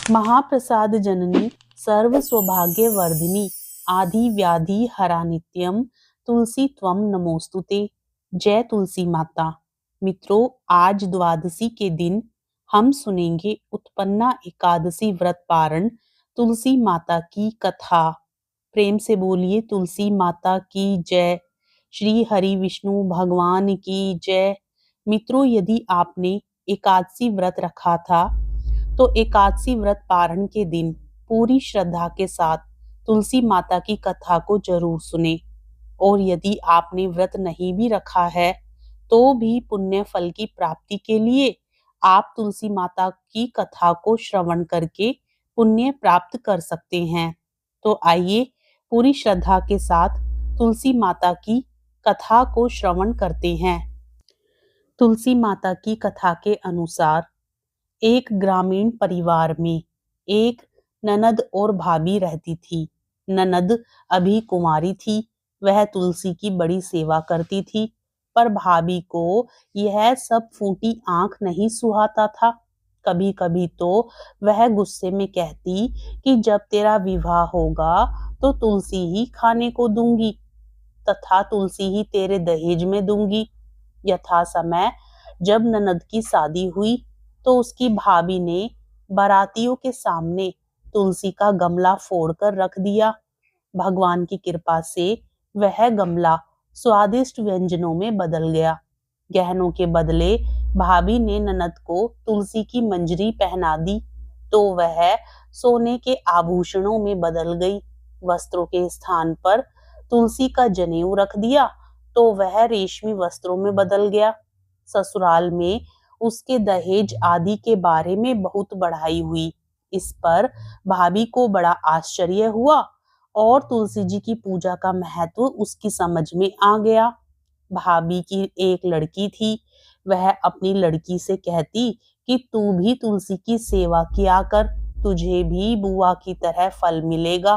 महाप्रसाद जननी सर्व सौभाग्य वर्धिनी आदि व्याधि हरा नित्यम तुलसी त्वम नमोस्तुते। जय तुलसी माता। मित्रों, आज द्वादशी के दिन हम सुनेंगे उत्पन्ना एकादशी व्रत पारण तुलसी माता की कथा। प्रेम से बोलिए तुलसी माता की जय। श्री हरि विष्णु भगवान की जय। मित्रों, यदि आपने एकादशी व्रत रखा था तो एकादशी व्रत पारण के दिन पूरी श्रद्धा के साथ तुलसी माता की कथा को जरूर सुने। और यदि आपने व्रत नहीं भी रखा है तो भी पुण्य फल की प्राप्ति के लिए आप तुलसी माता की कथा को श्रवण करके पुण्य प्राप्त कर सकते हैं। तो आइए पूरी श्रद्धा के साथ तुलसी माता की कथा को श्रवण करते हैं। तुलसी माता की कथा के अनुसार एक ग्रामीण परिवार में एक ननद और भाभी रहती थी। ननद अभी कुंवारी थी। वह तुलसी की बड़ी सेवा करती थी, पर भाभी को यह सब फूटी आंख नहीं सुहाता था। कभी कभी तो वह गुस्से में कहती कि जब तेरा विवाह होगा तो तुलसी ही खाने को दूंगी तथा तुलसी ही तेरे दहेज में दूंगी। यथा समय जब ननद की शादी हुई तो उसकी भाभी ने बारातियों के सामने तुलसी का गमला फोड़कर रख दिया। भगवान की कृपा से वह गमला स्वादिष्ट व्यंजनों में बदल गया। गहनों के बदले भाभी ने ननद को तुलसी की मंजरी पहना दी तो वह सोने के आभूषणों में बदल गई। वस्त्रों के स्थान पर तुलसी का जनेऊ रख दिया तो वह रेशमी वस्त्रों में बदल गया। ससुराल में उसके दहेज आदि के बारे में बहुत बढ़ाई हुई। इस पर भाभी को बड़ा आश्चर्य हुआ और तुलसी जी की पूजा का महत्व उसकी समझ में आ गया। भाभी की एक लड़की थी। वह अपनी लड़की से कहती कि तू भी तुलसी की सेवा किया कर, तुझे भी बुआ की तरह फल मिलेगा।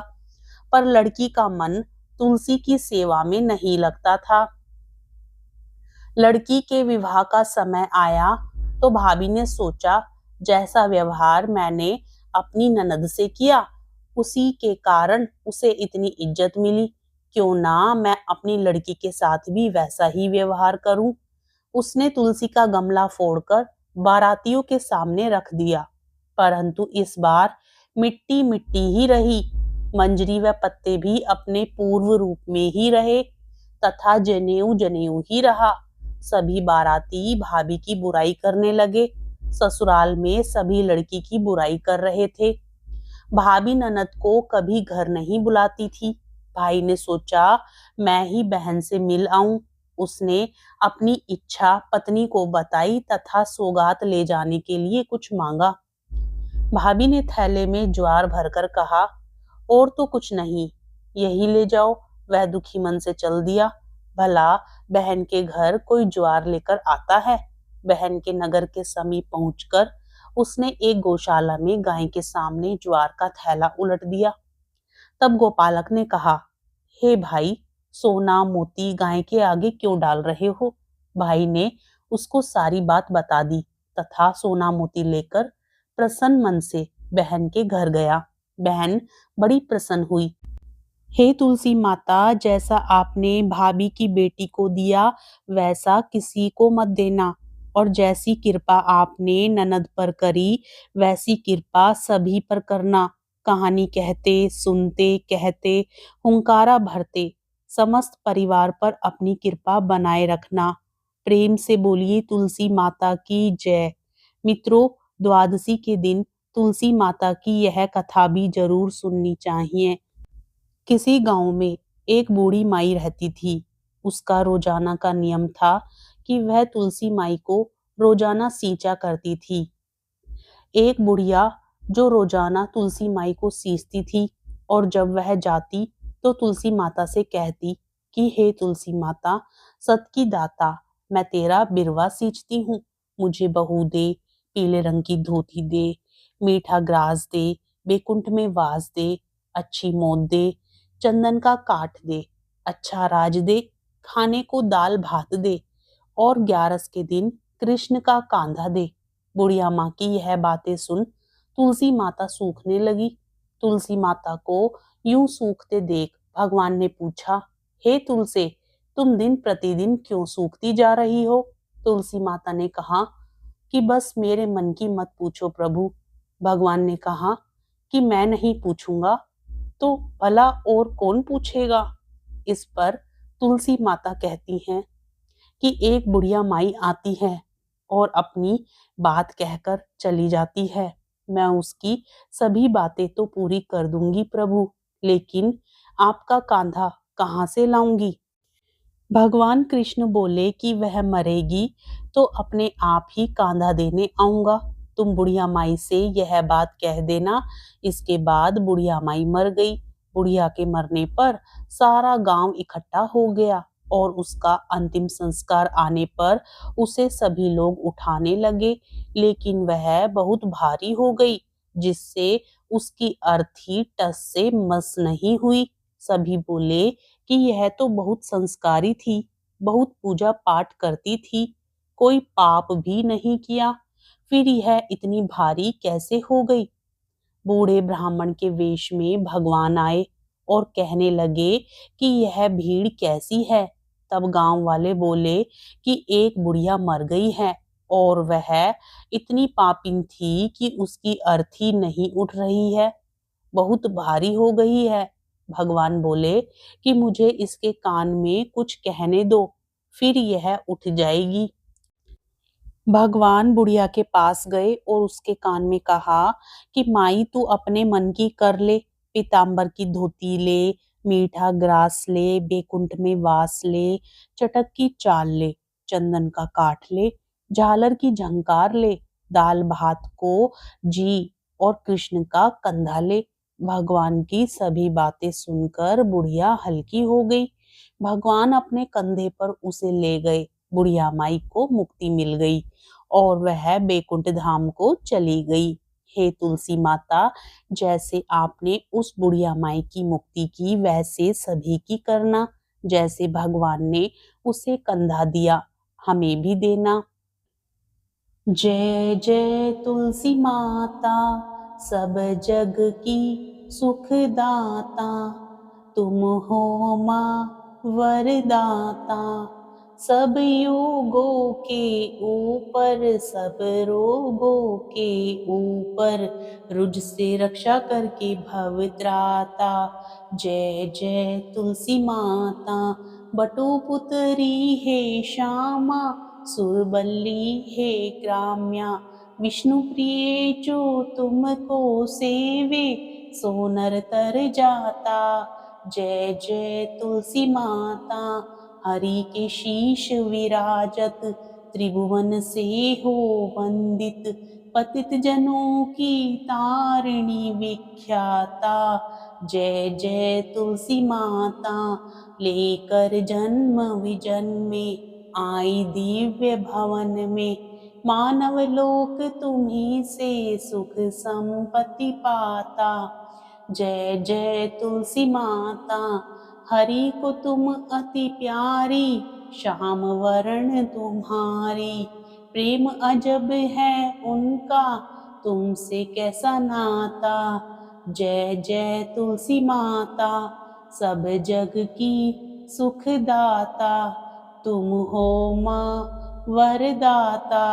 पर लड़की का मन तुलसी की सेवा में नहीं लगता था। लड़की के विवाह का समय आया तो भाभी ने सोचा, जैसा व्यवहार मैंने अपनी ननद से किया उसी के कारण उसे इतनी इज्जत मिली, क्यों ना मैं अपनी लड़की के साथ भी वैसा ही व्यवहार करूं। उसने तुलसी का गमला फोड़कर बारातियों के सामने रख दिया, परंतु इस बार मिट्टी मिट्टी ही रही। मंजरी व पत्ते भी अपने पूर्व रूप में ही रहे तथा जनेऊ जनेऊ ही रहा। सभी बाराती भाभी की बुराई करने लगे। ससुराल में सभी लड़की की बुराई कर रहे थे। भाभी ननद को कभी घर नहीं बुलाती थी। भाई ने सोचा मैं ही बहन से मिल आऊं। उसने अपनी इच्छा पत्नी को बताई तथा सौगात ले जाने के लिए कुछ मांगा। भाभी ने थैले में ज्वार भरकर कहा, और तो कुछ नहीं, यही ले जाओ। वह दुखी मन से चल दिया। भला बहन के घर कोई ज्वार लेकर आता है। बहन के नगर के समीप पहुंचकर उसने एक गौशाला में गाय के सामने ज्वार का थैला उलट दिया। तब गोपालक ने कहा, हे भाई, सोना मोती गाय के आगे क्यों डाल रहे हो। भाई ने उसको सारी बात बता दी तथा सोना मोती लेकर प्रसन्न मन से बहन के घर गया। बहन बड़ी प्रसन्न हुई। हे तुलसी माता, जैसा आपने भाभी की बेटी को दिया वैसा किसी को मत देना, और जैसी कृपा आपने ननद पर करी वैसी कृपा सभी पर करना। कहानी कहते सुनते कहते हुंकारा भरते समस्त परिवार पर अपनी कृपा बनाए रखना। प्रेम से बोलिए तुलसी माता की जय। मित्रों, द्वादशी के दिन तुलसी माता की यह कथा भी जरूर सुननी चाहिए। किसी गांव में एक बूढ़ी माई रहती थी। उसका रोजाना का नियम था कि वह तुलसी माई को रोजाना सींचा करती थी। एक बुढ़िया जो रोजाना तुलसी माई को सींचती थी और जब वह जाती तो तुलसी माता से कहती कि हे तुलसी माता, सत की दाता, मैं तेरा बिरवा सींचती हूँ, मुझे बहू दे, पीले रंग की धोती दे, मीठा ग्रास दे, बैकुंठ में वास दे, अच्छी मौत दे, चंदन का काठ दे, अच्छा राज दे, खाने को दाल भात दे और 11 के दिन कृष्ण का कांधा दे। बुढ़िया माँ की यह बातें सुन तुलसी माता सूखने लगी। तुलसी माता को यूं सूखते देख भगवान ने पूछा, हे तुलसी, तुम दिन प्रतिदिन क्यों सूखती जा रही हो? तुलसी माता ने कहा कि बस मेरे मन की मत पूछो प्रभु। भगवान ने कहा कि मैं नहीं पूछूंगा तो भला और कौन पूछेगा? इस पर तुलसी माता कहती हैं कि एक बुढ़िया माई आती है और अपनी बात कहकर चली जाती है। मैं उसकी सभी बातें तो पूरी कर दूंगी प्रभु, लेकिन आपका कांधा कहाँ से लाऊंगी? भगवान कृष्ण बोले कि वह मरेगी तो अपने आप ही कांधा देने आऊंगा। तुम बुढ़िया माई से यह बात कह देना। इसके बाद बुढ़िया माई मर गई। बुढ़िया के मरने पर सारा गांव इकट्ठा हो गया और उसका अंतिम संस्कार आने पर उसे सभी लोग उठाने लगे, लेकिन वह बहुत भारी हो गई, जिससे उसकी अर्थी टस से मस नहीं हुई। सभी बोले कि यह तो बहुत संस्कारी थी, बहुत पूजा पाठ करती थी, कोई पाप भी नहीं किया, फिर यह इतनी भारी कैसे हो गई? बूढ़े ब्राह्मण के वेश में भगवान आए और कहने लगे कि यह भीड़ कैसी है? तब गांव वाले बोले कि एक बुढ़िया मर गई है और वह इतनी पापिन थी कि उसकी अर्थी नहीं उठ रही है, बहुत भारी हो गई है। भगवान बोले कि मुझे इसके कान में कुछ कहने दो, फिर यह उठ जाएगी। भगवान बुढ़िया के पास गए और उसके कान में कहा कि माई तू अपने मन की कर ले, पीतांबर की धोती ले, मीठा ग्रास ले, बैकुंठ में वास ले, चटक की चाल ले, चंदन का काठ ले, झालर की झंकार ले, दाल भात को जी और कृष्ण का कंधा ले। भगवान की सभी बातें सुनकर बुढ़िया हल्की हो गई। भगवान अपने कंधे पर उसे ले गए। बुढ़िया माई को मुक्ति मिल गई और वह बैकुंठ धाम को चली गई। हे तुलसी माता, जैसे आपने उस बुढ़िया माई की मुक्ति की वैसे सभी की करना। जैसे भगवान ने उसे कंधा दिया, हमें भी देना। जय जय तुलसी माता, सब जग की सुखदाता, तुम हो माँ वरदाता, सब योगों के ऊपर, सब रोगों के ऊपर, रुझ से रक्षा करके भव त्राता। जय जय तुलसी माता, बटुपुत्री है श्यामा, सुरबल्ली है ग्राम्या, विष्णु प्रिय जो तुमको सेवे, सो नर तर जाता। जय जय तुलसी माता, हरि के शीश विराजत, त्रिभुवन से हो वंदित, पतित जनों की तारिणी विख्याता। जय जय तुलसी माता, लेकर जन्म विजन्मे आई दिव्य भवन में, मानव लोक तुम्ही से सुख संपत्ति पाता। जय जय तुलसी माता, हरि को तुम अति प्यारी, श्याम वरण तुम्हारी, प्रेम अजब है उनका, तुमसे कैसा नाता। जय जय तुलसी माता, सब जग की सुखदाता, तुम हो माँ वरदाता,